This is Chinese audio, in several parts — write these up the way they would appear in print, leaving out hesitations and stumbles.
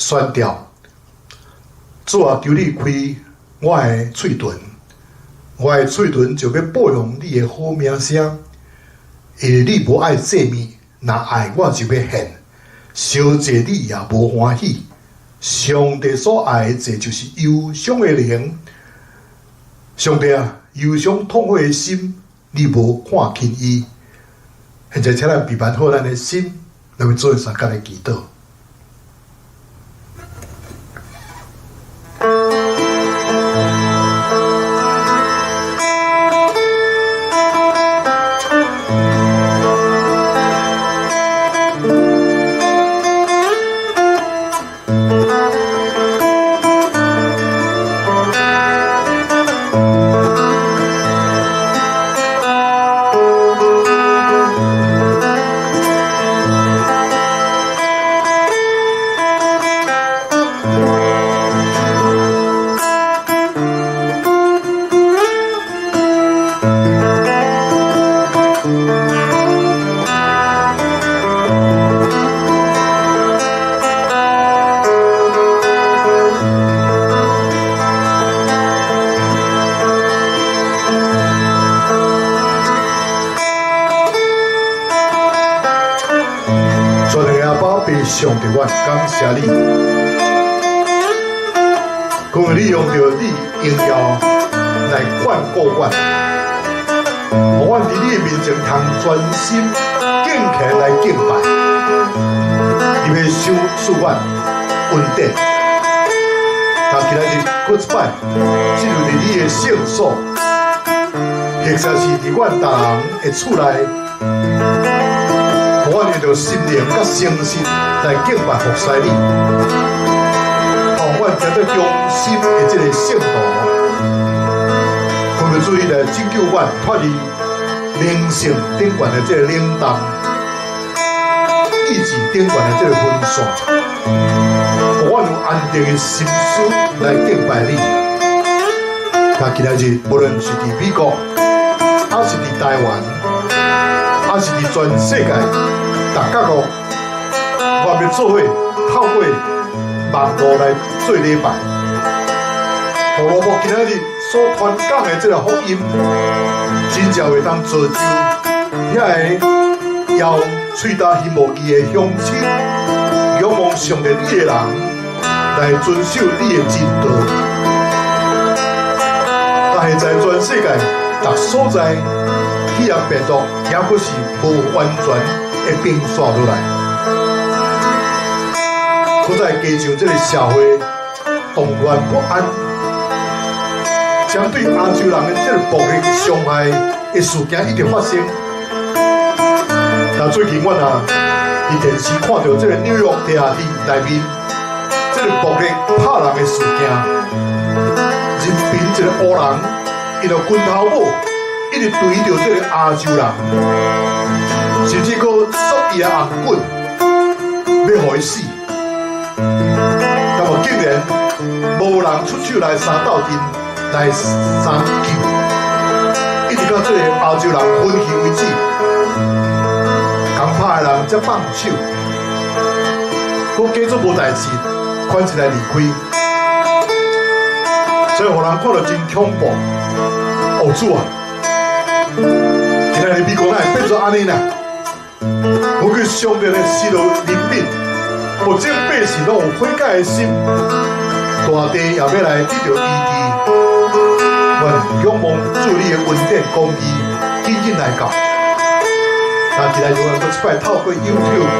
宣调，主啊，求你开我的嘴唇，我的嘴唇就要报扬你的好名声。因为你无爱祭物，若爱我就要献，烧祭你也无欢喜。上帝所爱的祭就是忧伤的灵。上帝啊，忧伤痛悔的心，你无看轻伊。现在，请咱备办好咱的心，来为做三间的祈祷。上帝，我感谢你，因为你用着你荣耀来管顾我，互我伫你的面前通专心敬起来敬拜，你要使我稳定。但今日搁一摆进入伫你的圣所，或者是伫阮逐人的厝内。我用着心灵甲诚实来敬拜服侍你，互阮在这忠心的这个圣道，恳求主你来拯救阮脱离灵性顶悬的这个冷淡，意志顶悬的这个分散，互阮有安定的心思来敬拜你。那今日无论是伫美国，还是伫台湾，还是伫全世界。大角落，我要做伙透过网络来做礼拜，互罗幕今仔日所传讲的这个福音，真正会当造就遐个摇喙达希望记的乡亲，仰望上帝你的人来遵守你的真道。但是在全世界各所在，企业病毒也不是无完全。会平刷落来，搁再加上这个社会动乱不安，针对亚洲人的这个暴力伤害的事件一直发生。但最近我伫电视看到这个纽约地下地内面，这个暴力拍人的事件，人民这个黑人，伊就拳头母一直对着这个亚洲人。甚至佫束伊的红棍，要互伊死。那么竟然无人出手来相斗阵，来相救，一直到这个亚洲人分去为止。共拍的人才放手，佫假做无代志，款起来离开。所以互人看到真恐怖。哦主啊，今仔日美国哪会变做安尼呢？我去上帝的施路怜悯，互这百姓拢有悔改的心，大地也要来得到医治。我仰望主你的恩典公义，紧紧来到。但今日就我一摆透过 YouTube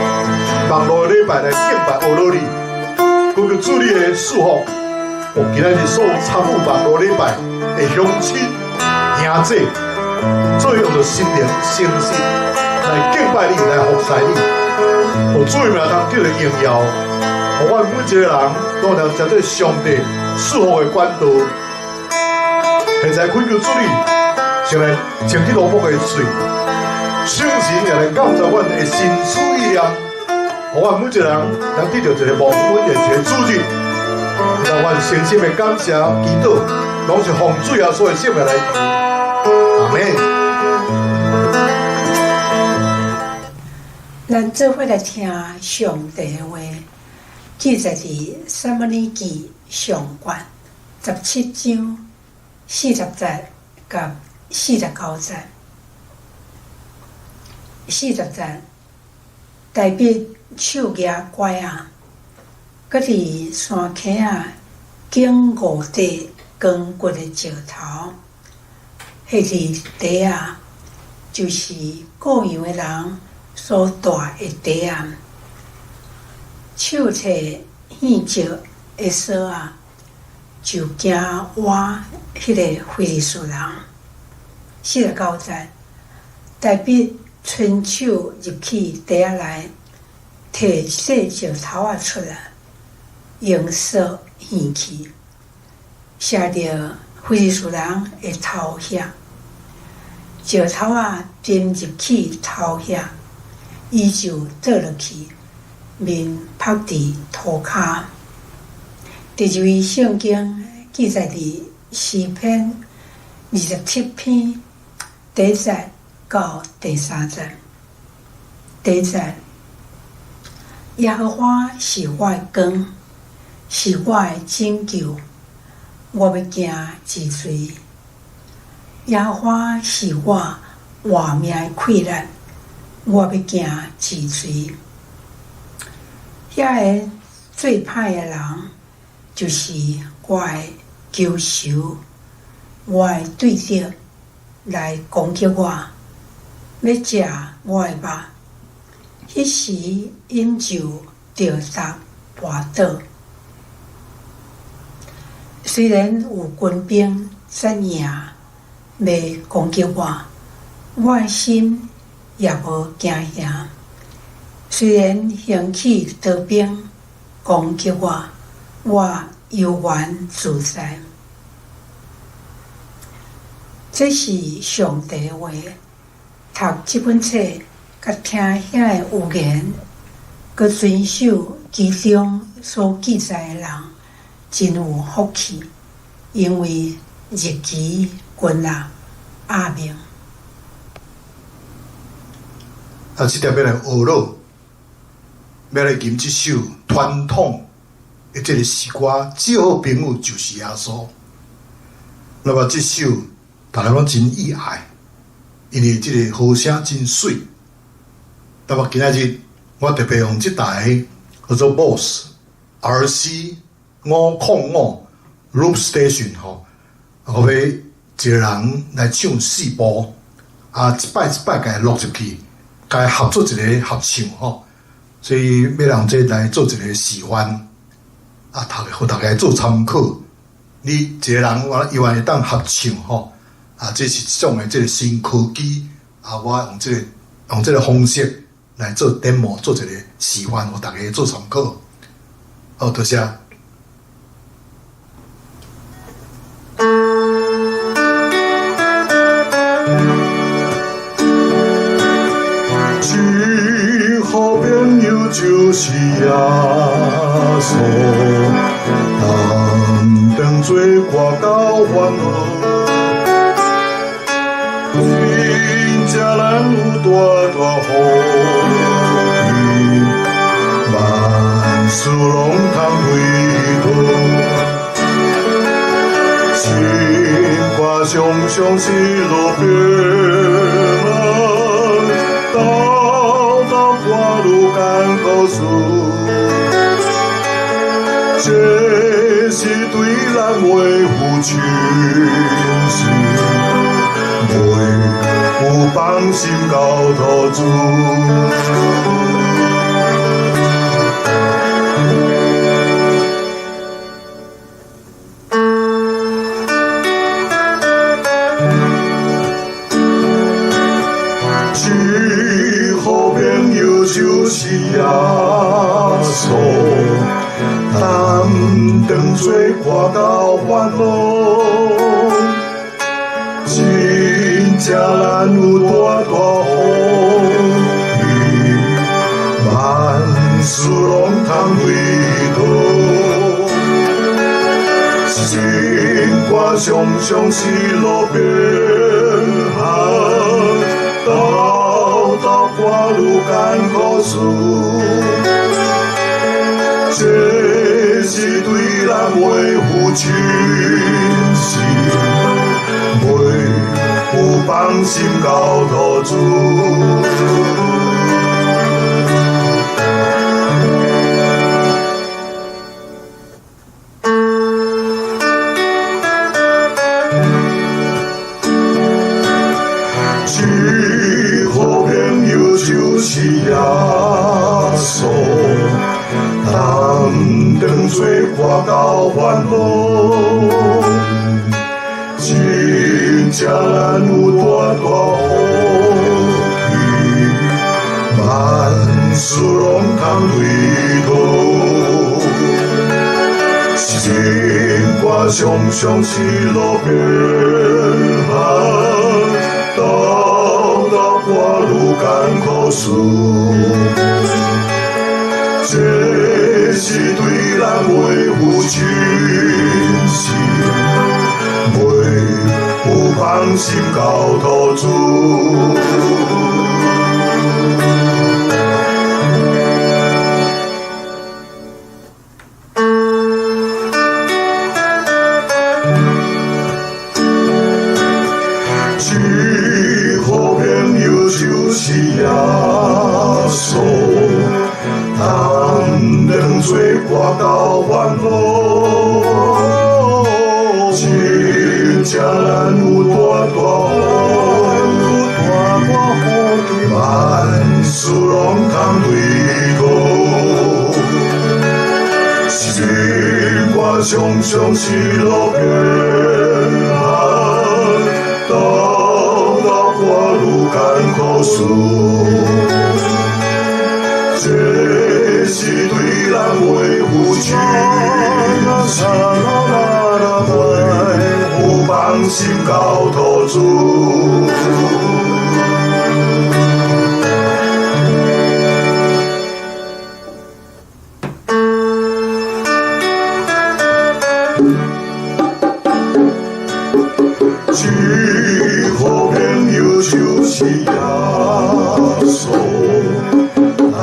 网络礼拜来敬拜俄罗斯，恳求主你的祝福，互今日所有参与网络礼拜的乡亲兄弟，做用着心灵诚实。来敬拜你，来服侍你，互主的名当叫做荣耀，互阮每一个人都能将这上帝赐福的管道。现在恳求主你，先来清起罗幕的嘴，圣神也来感召阮的心思意念，互阮每一个人能得到一个蒙恩的一个主日。让阮诚心的感谢祈祷，拢是奉主耶稣的圣名来求。阿门。咱做伙来听上帝的话，记载伫《撒母耳记》上卷17章40节甲49节。40节，大卫手举拐仔，搁伫山溪仔经五块光骨的石头，迄伫底仔就是雇羊的人所带的底仔。手摕献石的锁仔，就惊挖迄个非利士人。49节，大卫伸手入去底仔内，摕细石头仔出来，用锁掀去，射着非利士人的头遐。石头仔沉入去头遐，伊就倒落去。面趴伫涂骹。第二位圣经记载伫诗篇27篇第1节到第3节。第1节，耶和华是我的光，是我的拯救，我要行治罪。耶和华是我活命的气力，我要行治罪。遐个最歹的人，就是我的仇仇，我的对手来攻击我，要食我的肉。迄时因就着踏跋倒。虽然有军兵怎样要攻击我，我的心也无惊吓。虽然兴起刀兵攻击我，我悠然自在。这是上帝的话。读这本册，甲听遐个有言，佮遵守其中所记载的人，真有福气，因为日期均立。阿明。啊，这条要来学咯。要来吟这首传统的这个诗歌，最好朋友就是耶稣。那么这首大家拢真意爱，因为这个和声真水。那么今仔日我特别用这台叫做 BOSS RC505 Loop Station 吼，我要一个人来唱4部，啊一摆甲伊录入去，甲伊合作一个合唱吼。所以要让这来做一个示范，啊，互大家做参考。你一个人伊愿会当合唱吼，啊，这是一种的这个新科技，啊，我用这个方式来做 demo， 做一个示范，互大家做参考。好，多谢。就是耶稣，担当罪过到烦恼，真正咱有大大福气，万事拢通回头，心肝常常是路边。艰苦事，这是对咱袂负全心，袂有放心交托主。就是耶稣，担当罪过到烦恼，真正咱有大大福气，万事拢通回头，心肝常常是路边行。道路艰苦事，是对人维护真心，袂有放心交托主。就是耶稣，担当罪过到烦恼，真正咱有大大福气，万事拢通对渡，心肝常常是路边行。我愈艰苦事，这是对人维护真心，袂有放心交托主。就是耶稣，担当罪过到烦恼，真正咱有大大福气，万事拢通对渡，心肝常常是路边行。我愈艰苦事，这是对人维护真心，袂有放心交托主。就是耶稣，担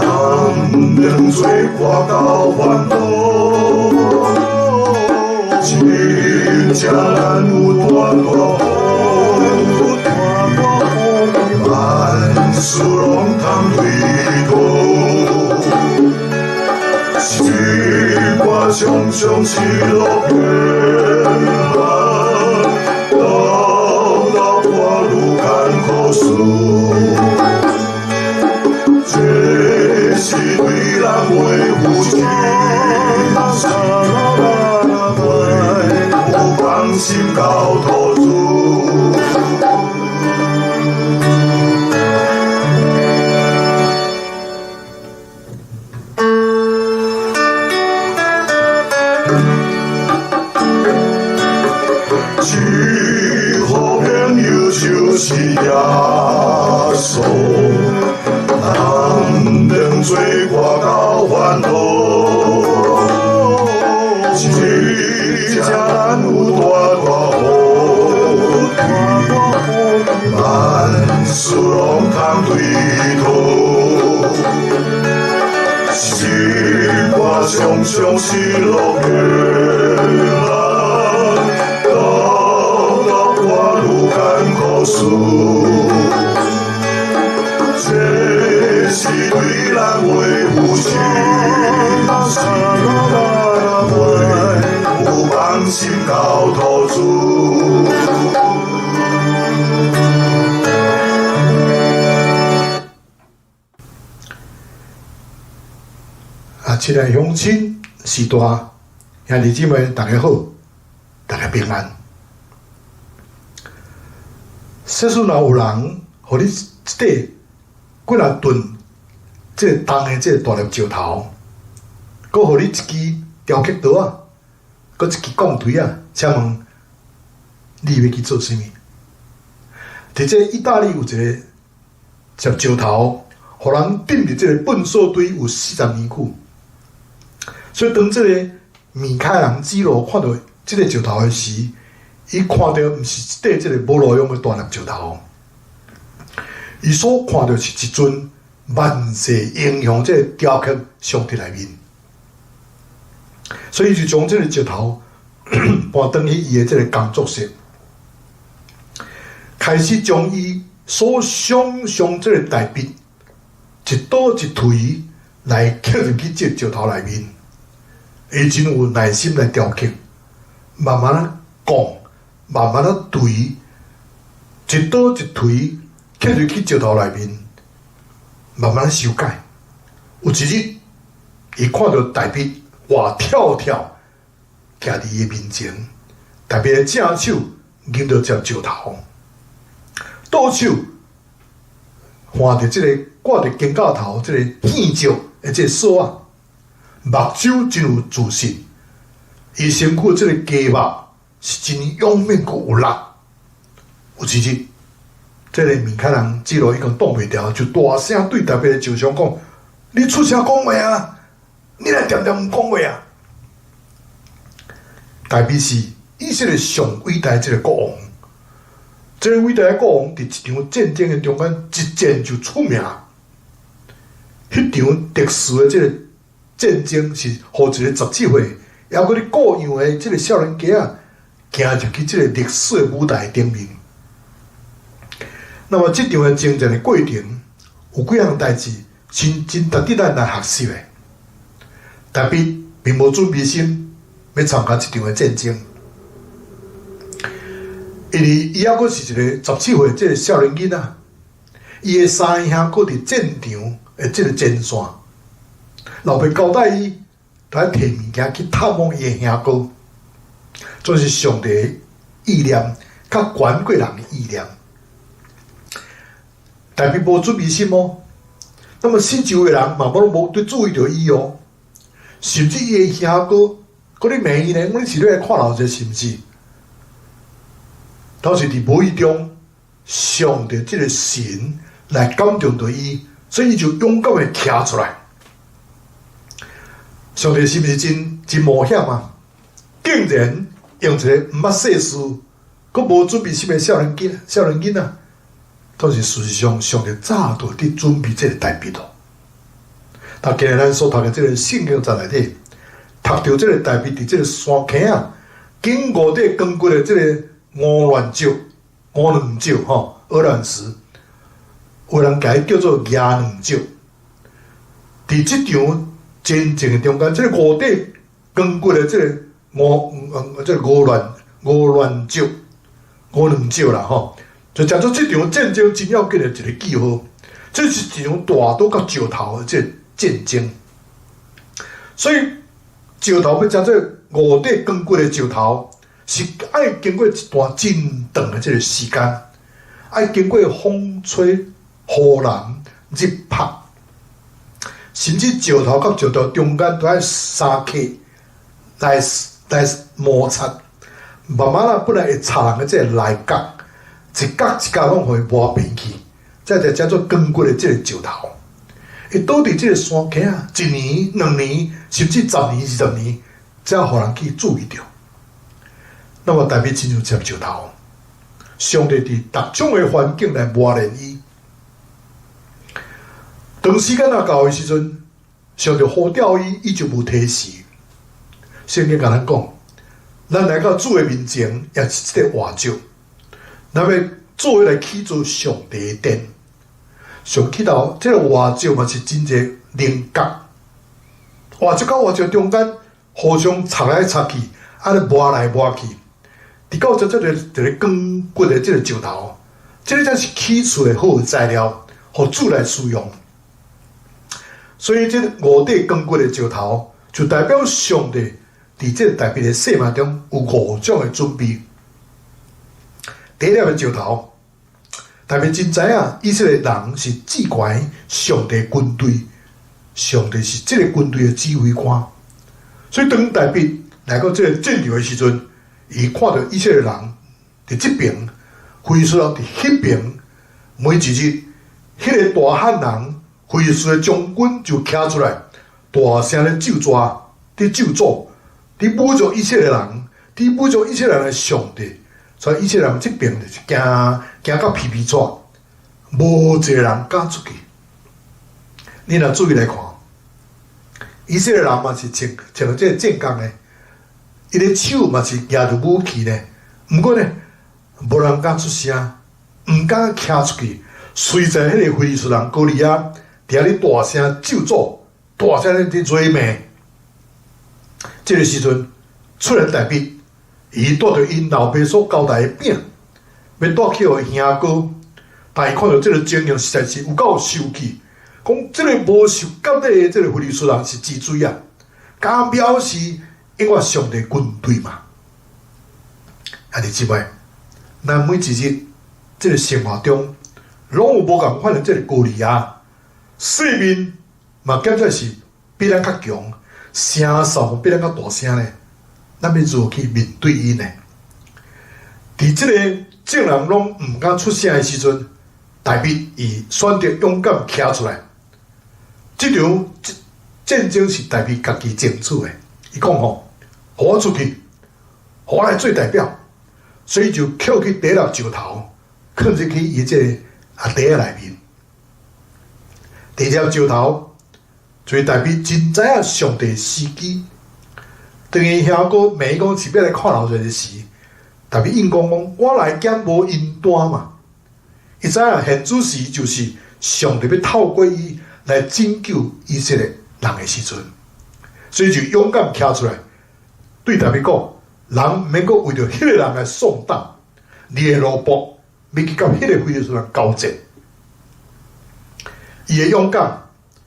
当罪过到烦恼，真正咱有大大福气，万事拢通对渡，心肝常常是路边行。苦事，这是对人维护真心，袂有放心交托主。就是耶稣，担当罪过到烦恼，真正咱有大大福气，万事拢通对渡，心肝常常是路边艰苦事，这是对人维护真心，袂有放心交托主。亲爱乡亲、时代兄弟姊妹，大家好，大家平安。世事若有人，互你即块几若吨，即个重的即个大粒石头，佮互你一支雕刻刀啊，佮一支钢锤啊，请问你要去做啥物？伫即意大利有一个石头，互人抌伫即个粪扫堆有40年久，所以当即个米开朗基罗看到即个石头的时，伊看到毋是一块即个无路用的大粒石头，伊所看到是一尊万世英雄即个雕刻上帝内面。所以就将这个石头搬转去伊的这个工作室，开始将伊所想象这个大笔一倒一推来刻入去这石头内面，伊真有耐心来雕刻，慢慢啊讲，慢慢啊推，一倒一推刻入去石头内面，慢慢修改。有一日，伊看到大笔活跳跳徛伫伊面前，大笔的正手拎着只石头，倒手换着即个挂着金甲头即个片石的即个锁啊，目睭真有自信，伊身躯即个肌肉是真勇猛佮有力。有一日，即个面孔人记录伊讲挡袂牢，就大声对大笔的石像讲：“你出声讲话啊！你来点点讲话啊！”大笔是以色列上伟大即个国王，这个伟大的国王伫一场战争的中间一战就出名。迄场特殊的即个战争是，互一个17岁，还佫咧各样的即个少年家啊，行入去即个历史的舞台顶面。那么，即场的征战的过程，有几项代志，真值得咱来学习的。大笔并无准备心要参加即场的战争，因为伊还佫是一个17岁即个少年囡仔，伊的三兄佫伫战场的即个前线，老爸交代伊，来摕物件去探望伊的兄哥，这是上帝的意念，较悬过人的意念。大笔无准备心哦，那么四周的人嘛无对注意到伊哦，甚至伊的兄哥佫咧骂伊呢，我你是咧来看老者是毋是？都是伫无意中，上帝即个神来感动到伊，所以伊就勇敢的徛出来。上帝是毋是真冒险啊？竟然用一个毋捌世事、佫无准备心的少年囡仔，都是事实上上帝早就伫准备即个大笔咯。但今日咱所读的即个圣经在内底，读到即个大笔伫即个山坑啊，经过底光骨的即个乌乱石、乌卵石吼，鹅卵石，有人甲伊叫做野卵石。伫即场真正的中间，即个五底光骨的即个即个乌卵石、乌卵石啦吼，就讲做即场战争真要紧的一个记号。这是一场大刀甲石头的即个战争。所以石头要将这五底光骨的石头，是爱经过一段真长的即个时间，爱经过风吹、雨淋、日晒。甚至石头甲石头中间都要沙克来摩擦，慢慢啊，本来会插人的这个内角，一角一角拢互伊磨平去，再叫做光骨的这个石头，会倒伫这个山坑啊，1年、2年，甚至10年、20年，才互人去注意到。那么大笔真有这石头，上帝伫各种的环境来磨练伊。当时间若到的时阵，上帝呼召伊，伊就无提示。圣经甲咱讲，咱来到主的面前，也是即个活石，咱要做来起做上帝的殿。上起头，即个活石嘛是真侪棱角，活石甲活石中间互相插来插去，安尼磨来磨去，直到这个光骨的即个石头，这个才是起厝的好材料，互主来使用。所以，这五底光骨的石头，就代表上帝伫这大笔的生命中有5种的准备。第一粒的石头，大笔真知影，以色列人是至高上帝军队，上帝是这个军队的指挥官。所以，当大笔来到这个战场的时阵，伊看到以色列人伫这边，非斯佬伫迄边，每一日，迄个大汉人。非斯的将军就站出来，大声咧咒抓，伫咒诅，伫侮辱以色列人，伫侮辱以色列人的上帝。所以以色列人这边就是行到皮皮喘，无一个人敢出去。你若注意来看，以色列人嘛是穿即个正刚的，伊个手嘛是拿着武器呢。毋过呢，无人敢出声，毋敢徛出去。随在迄个非利士人歌利亚伫遐咧大声咒诅，大声咧伫诼骂。这个时阵，出来大卫，伊带着因老爸所交代的饼，要带去互兄哥。但伊看到这个情形实在是有够生气，讲这个无受割礼的这个非利士人是治水啊，敢藐视永远上帝军队嘛？兄弟姊妹，咱每一日这个生活中，拢有无共款的这个歌利亚，性命嘛，简直是比咱较强，声扫比咱较大声呢。咱要如何去面对因呢？伫这个众人拢毋敢出声的时阵，大卫伊选择勇敢徛出来。这场战争是大卫家己争取的。伊讲吼，互我出去，互我来做代表，所以就捡去第六石头，放入去伊这个地仔内面。第一条石头，就是大卫真知影上帝的时机。当伊兄哥骂讲是要来看老人的时，大卫应讲我来减无因端嘛。伊知影现主时就是上帝要透过伊来拯救以色列人的时阵，所以就勇敢徛出来，对大卫讲：人毋免阁为着迄个人来送党，你的路卜要去甲迄个非利士人交战。伊的勇敢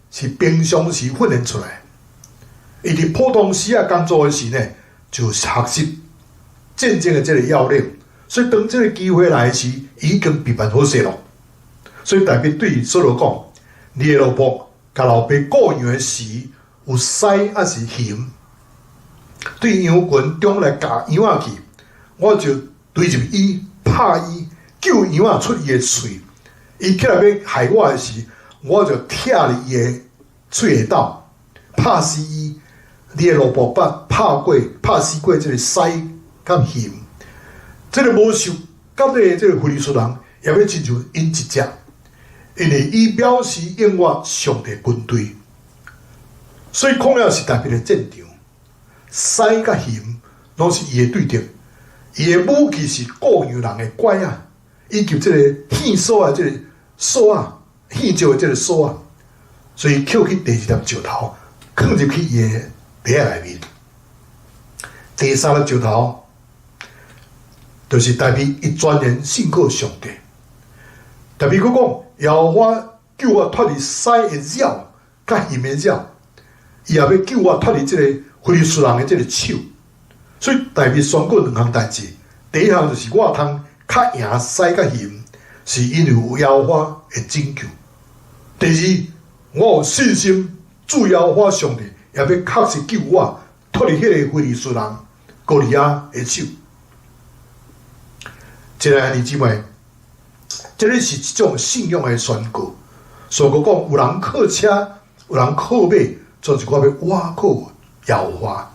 是平常时训练出来。伊伫普通时啊工作的时呢，就学习战争的这个要领，所以当这个机会来时，已经备办好势咯。所以大卫对扫罗讲：你的路卜甲老爸过羊的时，有屎还是咸？对羊群中来夹羊仔去，我就对入伊拍伊，救羊仔出伊的喙。伊起来要害我的时，我就拆伊的喙下斗，拍死伊。你的萝卜拍死过这个屎甲咸，这个无受割礼的这个非利士人，也要亲像因一只，因为伊表示永远上帝军队，所以抗了是大卫的战场，屎甲咸拢是伊的对敌，伊的武器是雇羊人的拐啊，以及这个献锁啊，这个锁啊，献石的这个锁啊，所以捡去第二条石头，放入去伊的地仔内面。第三个石头，就是大卫伊全然信靠上帝。大卫佫讲：要我救我脱离屎的扰，甲咸的扰，伊也要救我脱离这个非利士人的这个手。所以大卫宣告两项代志：第一项就是我通较赢屎甲咸，是因为有耶和华的拯救；第二，我有信心，主耶和华上帝也要确实救我脱离迄个非利士人歌利亚的手。亲爱的弟兄姊妹，这个是一种信仰的宣告。所以讲，有人靠车，有人靠马，就是我要倚靠耶和华。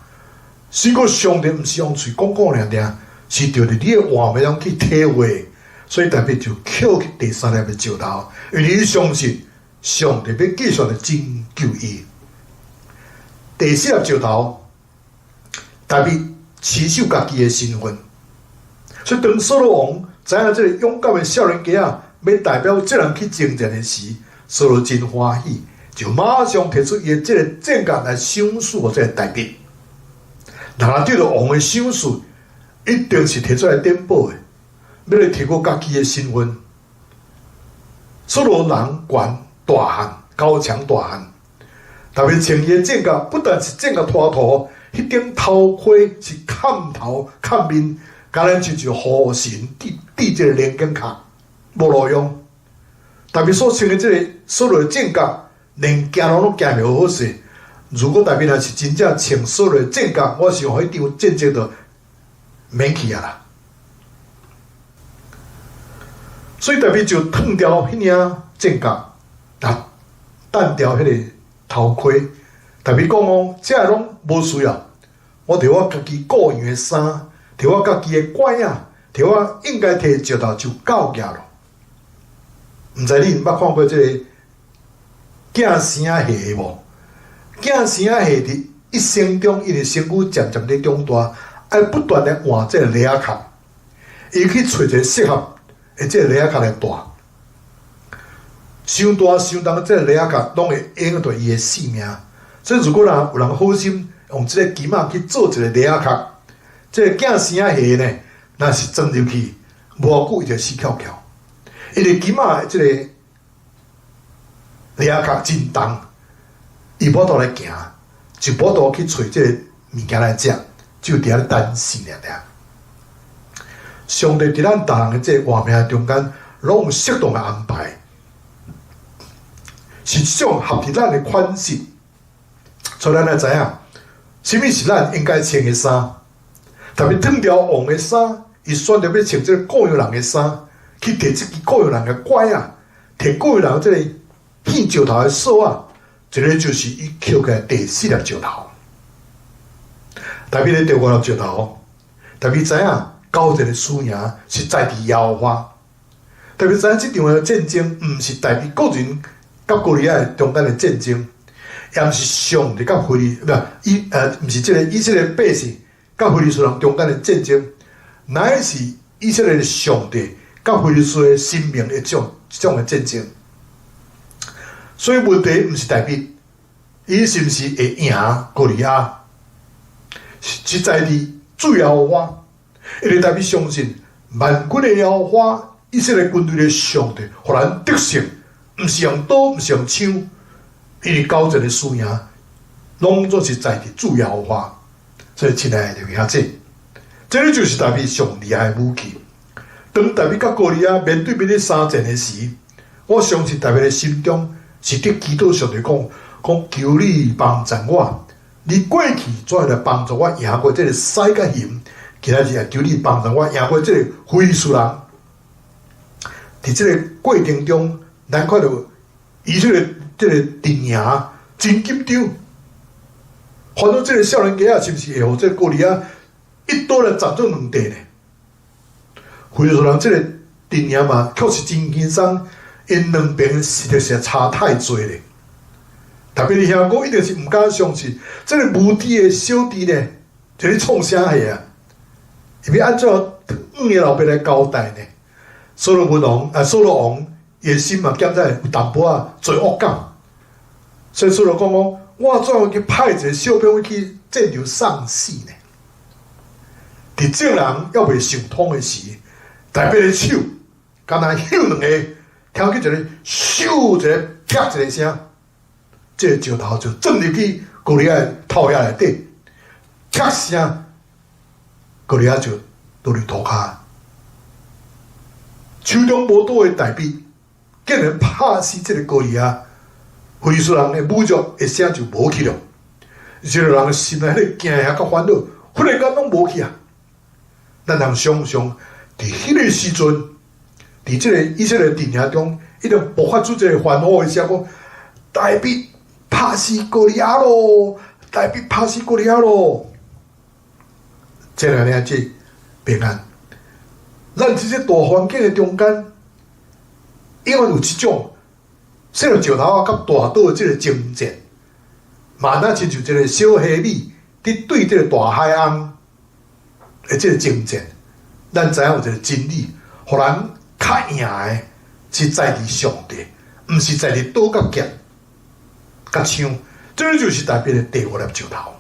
是个上帝毋是用嘴讲尔，是着伫你的话面上去体会。所以大卫就捡去第三粒的石头，因为伊相信上帝要继续来拯救伊。第四粒石头，大卫持守家己的身份。所以当扫罗王知影这个勇敢的少年家啊，要代表这人去征战的时，扫罗真欢喜，就马上提出伊的这个政纲来赏赐我这个大卫。若对着王的赏赐，一定是提出来颠簸的，要来提高家己的身份。扫罗人悬大汉，高强大汉，大卫穿伊的政纲，不但是政纲拖土，迄顶头盔是砍头砍面。甲咱亲像护神递这个连根卡，无路用。大卫所穿的这个扫罗的正甲，连行路拢行袂好势。如果大卫若是真正穿扫罗的正甲，我想迄场战争就免去啊啦。所以大卫就脱掉迄领正甲，掸掉迄个头盔。大卫讲这拢无需要，我摕我家己个人的衫。摕我家己的拐啊，摕我应该摕石头就到家咯。毋知你毋捌看过这个镜声戏无？囝生仔下伫一生中，伊的身躯渐渐咧长大，爱不断咧换这个犁仔壳，伊去找一个适合的这个犁仔壳来大。伤大伤重，这个犁仔壳拢会影响到伊的性命。所以如果有人好心用这个金仔去做一个犁仔壳，这个囝生仔下呢，若是装入去，无久伊就死翘翘。因为金仔的这个犁仔壳真重，伊无倒来行，就无倒去找这个物件来食，就伫遐咧等死了。上帝伫咱逐人的这个活命中间，拢有适当的安排，是这种合伫咱的款式，所以咱来知影，什么是咱应该穿的衫。特别脱掉黄的衫，伊选择要穿这个古洋人的衫，去摕这个古洋人的拐啊，摕古洋人这个片石头的锁啊，这个就是伊捡起来第4粒石头。特别咧第5粒石头，特别知影交战的输赢是在伫耶和华。特别知影这场的战争，毋是代表个人甲哥利亚中间的战争，也毋是上帝甲非利，毋是这个以色列百姓甲非利士人中间的战争，乃是以色列的上帝甲非利士的生命的这种的战争。所以问题毋是代表伊是毋是会赢哥利亚，是在伫主耶和华。因为代表相信万军的耶和华，以色列军队的上帝，互咱得胜，毋是用刀，毋是用枪，因为交战的输赢，拢总是在伫主耶和华。所以，亲爱的弟兄姊妹，这个就是代表上厉害的武器。当代表甲哥利亚面对面的相战的时，我相信代表的心中是伫祈祷上帝讲求你帮助我，你过去怎样来帮助我赢过这个西甲刑。今仔日也求你帮助我赢过这个非利士人。伫这个过程中，咱看到以色列这个阵营真紧张。看到这个少年家是不是会互这个哥利亚一刀来斩做2地呢？非利士人这个阵营嘛，确实真轻松，因两边实在是差太多了。特别是兄弟，一定是毋敢相信，这个无敌的小弟呢，就咧创啥货啊？伊要安怎5个老爸来交代呢？所罗王伊心嘛，减在有淡薄仔做恶感，所以所罗讲，我怎会去派一个小兵去战场送死呢？伫众人还未想通的时，大伯的手敢若响2下，听见一个咻一个啪一个声，这个石头就撞入去哥利亚的头壳内底，啪声。哥利亚就落去涂骹，手中无刀的大兵竟然拍死这个哥利亚，非利士人的武装一声就无去了。这个人心内咧惊吓甲烦恼，忽然间拢无去啊！咱人想想，伫迄个时阵，伫这个以色列阵营中，一定爆发出这个欢呼的声，讲大兵拍死哥利亚咯，大兵拍死哥利亚咯。这两年这平安，咱这些大环境的中间，永远有这种细路石头啊，甲大岛的这个争战，嘛那亲像这个小虾米伫对这个大海洋的这个争战，咱知影有一个真理，互人较赢的是在伫上帝，毋是在伫刀甲剑甲枪，这就是代表的第5粒石头。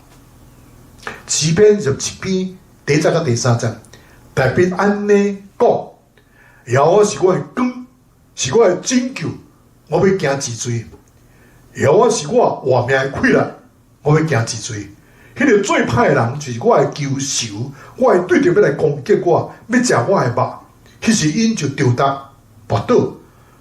诗篇21篇。第1节到第3节，大兵安尼讲：耶和华是我的光，是我的拯救，我要行治罪。耶和华是我活命的气力，我要行治罪。迄个最歹的人就是我的旧仇，我会对着要来攻击我，要食我的肉。迄时因就丢搭跋倒。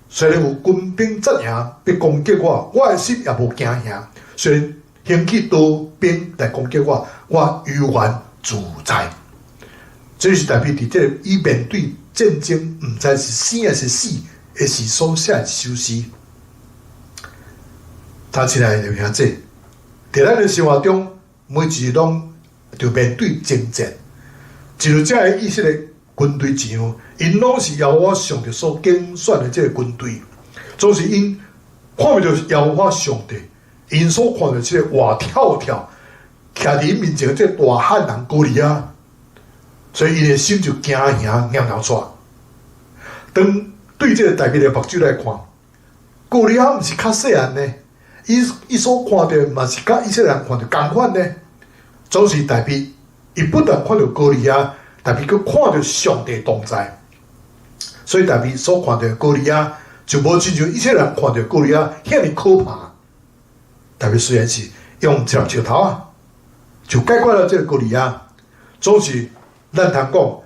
虽然有军兵阵营要攻击我，我的心也无惊吓。虽然兴起刀兵来攻击我，我悠然自在。这就是代表伫这个伊面对战争，毋知是生还是死，会是所写的首诗。他亲爱的弟兄姊妹，伫咱的生活中，每一日拢就面对征战，就如这个以色列军队一样，因拢是耶和华上帝所拣选的这个军队，总是因看不到耶和华上帝，因所看到即个活跳跳，徛伫面前即个大汉人歌利亚，所以伊的心就惊吓尿尿喘。当对即个大卫的目睭来看，歌利亚毋是较细汉呢，伊所看到嘛是甲以色列人看到共款呢。总是大卫，伊不但看到歌利亚，大卫佫看到上帝同在，所以大卫所看到歌利亚就无亲像以色列人看到歌利亚遐尼可怕。大卫虽然是用一粒石头啊，就解决了这个歌利亚，总是咱通讲，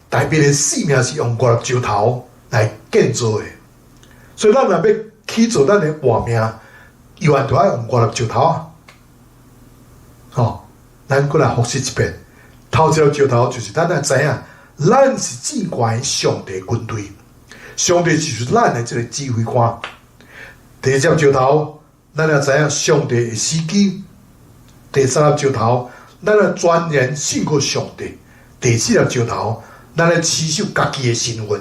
大卫的性命是用5粒石头来建造的，所以咱若要起造咱的活命，永远都要用5粒石头啊。哦，咱过来复习一遍，头一粒石头就是咱要知影，咱是至高的上帝军队，上帝就是咱的这个指挥官。第二粒石头，咱要知影上帝的时机。第三粒石头，咱要全然信靠上帝。第四粒石头，咱要持守家己的身份。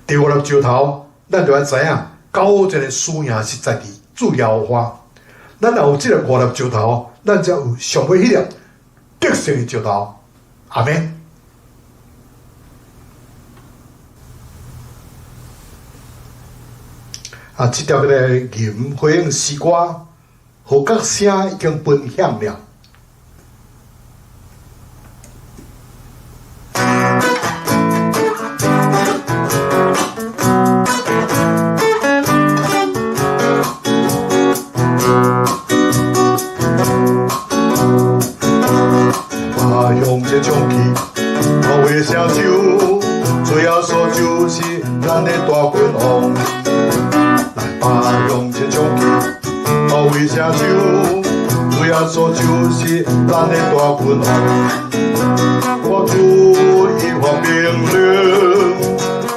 第五粒石头，咱就要知影，搞这个使命是在伫主耶和华。咱若有这个5粒石头，咱才有上尾迄粒得胜的石头。阿们。这条个吟回应诗歌，和角声已经分享了。小酒，主要说就是咱的大君王，来把用这种气，保卫小酒，主要说就是咱的大君王。我主一发命令，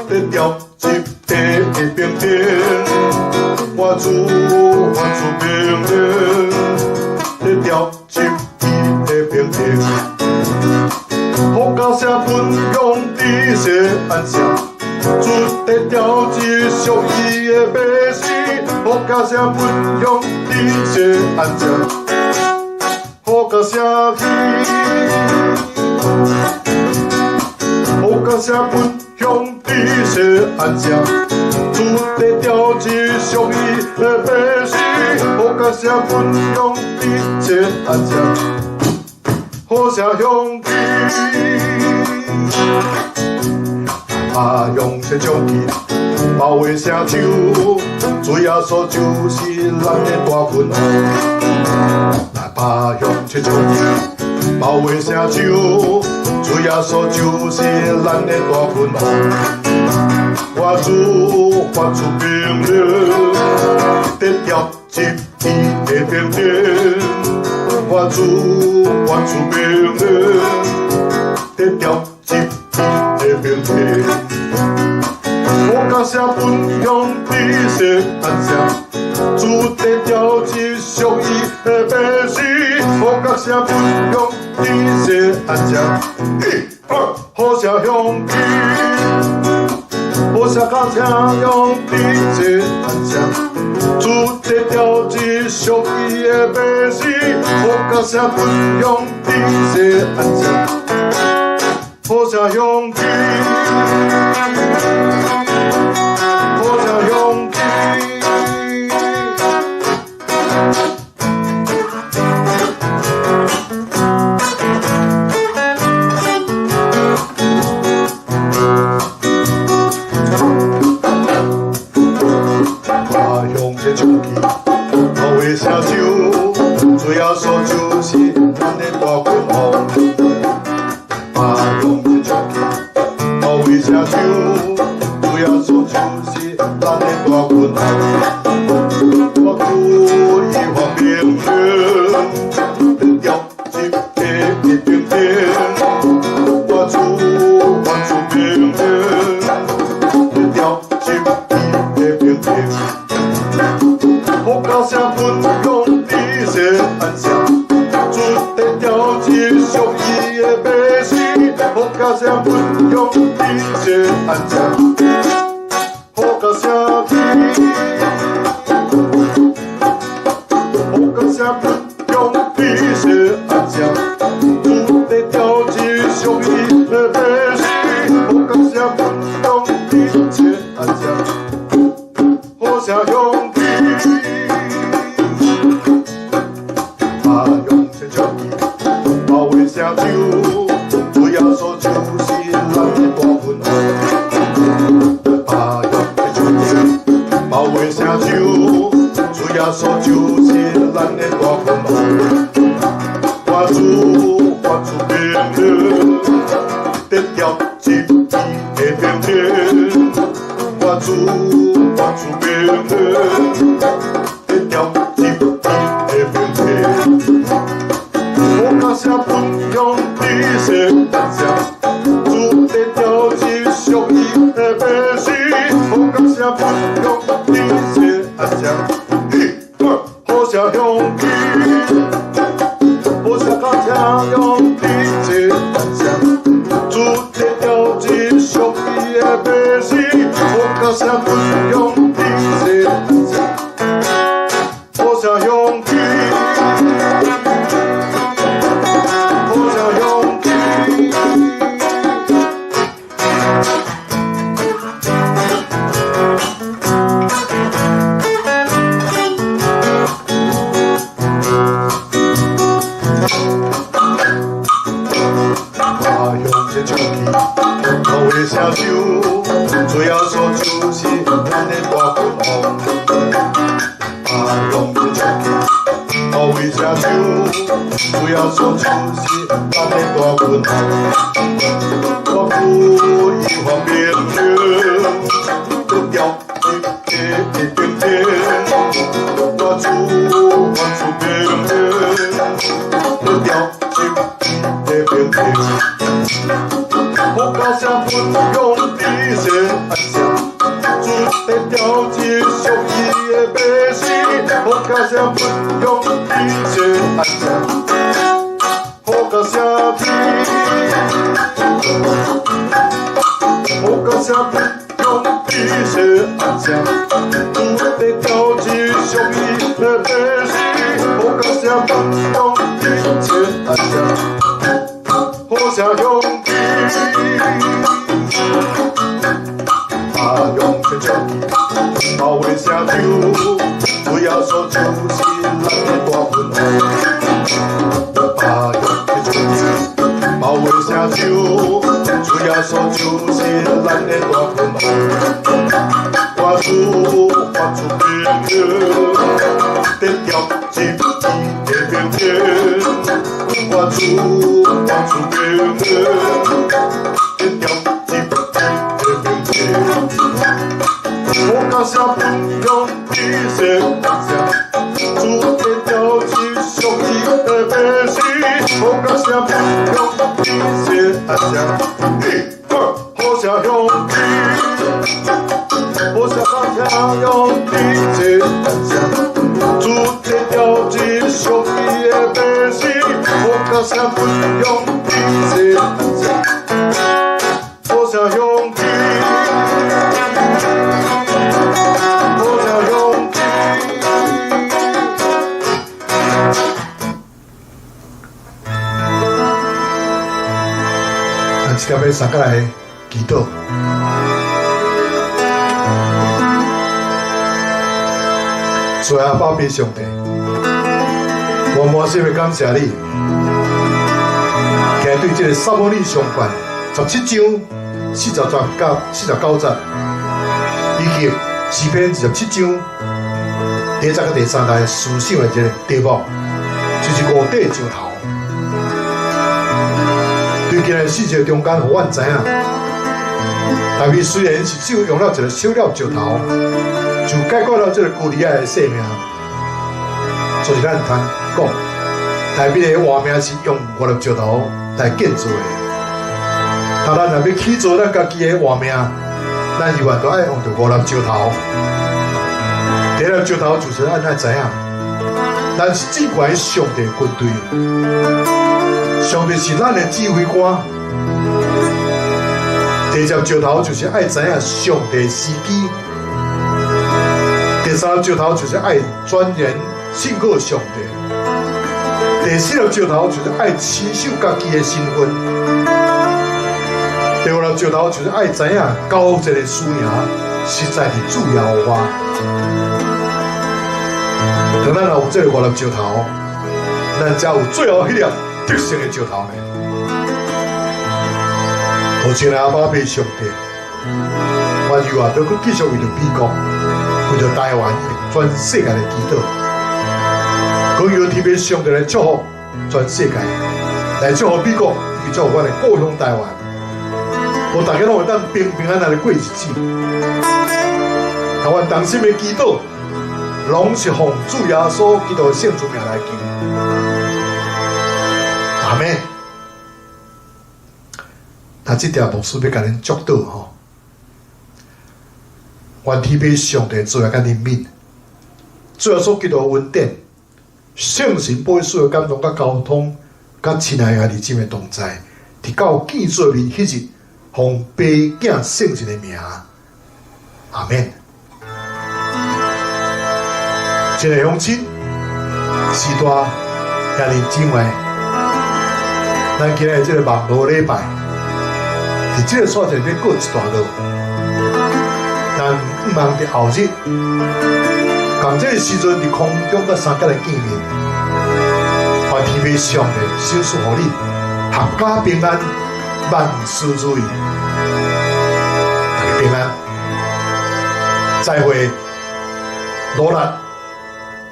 得调集体的兵丁，我主发出命令，得调集体的兵丁。好高声分用地势安详，主得调集属伊的百姓。好高声分用地势安详，好高声起，好高声分用地势安详，主得调集属伊的百姓。好高声分用地势安详。好声响起，啊，用这种气保卫城墙，主要说就是咱的大君王。来吧，用这种气保卫城墙，主要说就是咱的大君王。我主发出命令，得调集体的兵丁。我主发出命令，得调集体的兵丁。我高声分用地势安详，主得调集属伊的百姓。我高声分用地势安详，1、2，好声响起，好声高声用地势安详。主得调集属伊的百姓，好高声分用地势安详，好声响起，好声响起。小酒，主要说就是咱的大君王。把用这种气保卫小酒，主要说就是咱的大君王。我主一发命令，调集体的兵丁。我主发出命令，调集体的兵丁。好高声分用地势安详，主得调集属伊的百姓。好高声分用地势安详，好高声起，好声勇气，把勇气唱起，保卫城州，主要所就是咱的大分红。把勇气唱起，保卫城州，主要所就是咱的大分红。我主命令，得要一致的明天。我主命令，得要一致的明天。我感谢分享的世界，主得要一属于的百姓。我感谢分享的世界，好声勇气。我想到家用的这想，主的条件属于的百姓，我可想不用的这想，我想用的，我想用的。保卫城州，主要所就是咱的大分红。用的枪器，保卫城州，主要所就是咱的大分红。我主一方面的，都要一个顶天。我主命的，都要一个顶天。我高声分享的声安声，主的条件属于的百姓。我高声分享的声安声，我高声的，我高声分享的声安声，主的条件属于的百姓。我高声分享的声安声，我声勇气。把勇气唱起，保卫城州，主要所就是咱的大分红。把勇气唱起，保卫城州，主要所就是咱的大分红。我主命令，得要一致的明天。我主命令，得要一致的明天。我感谢分享的世界，主的条件属于的百姓。我感谢分享的世界，好声勇气。我想到家用的这想，主的条件属于的百姓。我感谢分享的这想，我想勇气。今天要上过来祈祷，主啊，宝贝上帝，我满心的感谢你，今日对这个撒母耳上卷17章40节到49节，以及诗篇27章第1節到第3節思想的這個題目，就是五帝石頭。對今日世界中間，互阮知影，大衛雖然是只有用了一個小了石頭，就解決了這個歌利亞的性命。就是咱通講，大衛的活命是用5粒石頭來建造的。但咱若要起造咱家己的活命，咱永遠都愛用到5粒石頭。第一粒石頭就是咱愛知影，咱是至高的上帝軍隊。上帝是咱的指揮官。第二粒石頭就是愛知影上帝時機。第三粒石頭就是愛鑽研信靠上帝。第四粒石頭就是愛持守家己的身份。第五粒石頭就是愛知影交一個輸贏實在是主耶和華。当咱有这个5粒石头，咱才有最后迄粒得胜的石头呢。好像阿爸被上帝，我以后都去继续为着美国，为着台湾，全世界的祈祷。讲要特别上帝来祝福全世界，来祝福美国，以及祝福我的故乡台湾。我大家拢会当平平安安的过日子。阮同心的祈祷，拢是奉主耶稣基督的圣主名来求。阿门。那这条牧师要甲恁祝祷吼，愿天父上帝做下甲怜悯，主耶稣基督的恩典，圣神保守的感动甲交通，甲亲爱的弟兄的同在，伫到建造面迄日，奉爸囝圣神的名，阿门。这个乡亲，时代也认真诶，咱今日这个网络礼拜，伫这个所在要过一段路，咱毋忙伫后日，共这个时阵伫空中甲三甲来见面，愿天父上帝赏赐互你，阖家平安，万事如意，大家平安，再会，努力。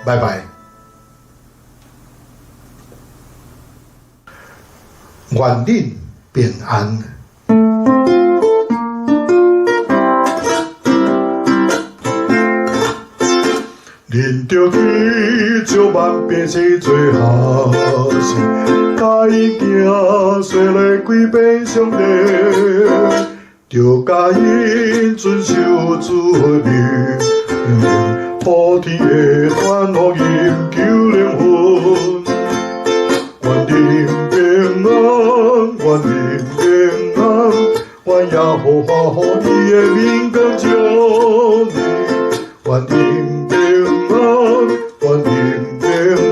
拜拜。愿恁平安。恁着去照万变是最好事，甲伊行说来归遍上帝，着甲因遵守主的命。普天的传福音救灵魂，愿恁平安，愿恁平安，愿耶和华互伊的面光照你，愿恁平安，愿恁平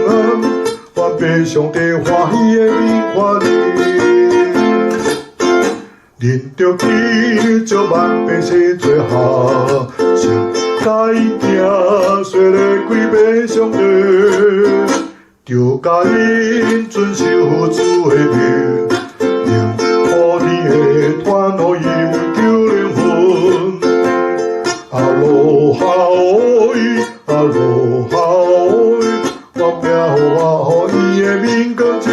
安，愿被上帝欢喜的面看你，恁着去照万变是最好事。甲伊行，说来归遍上帝，着甲因遵守主的命，普天的传福音救灵魂。阿罗哈伊，阿罗哈伊，我命互我，互伊的面光照。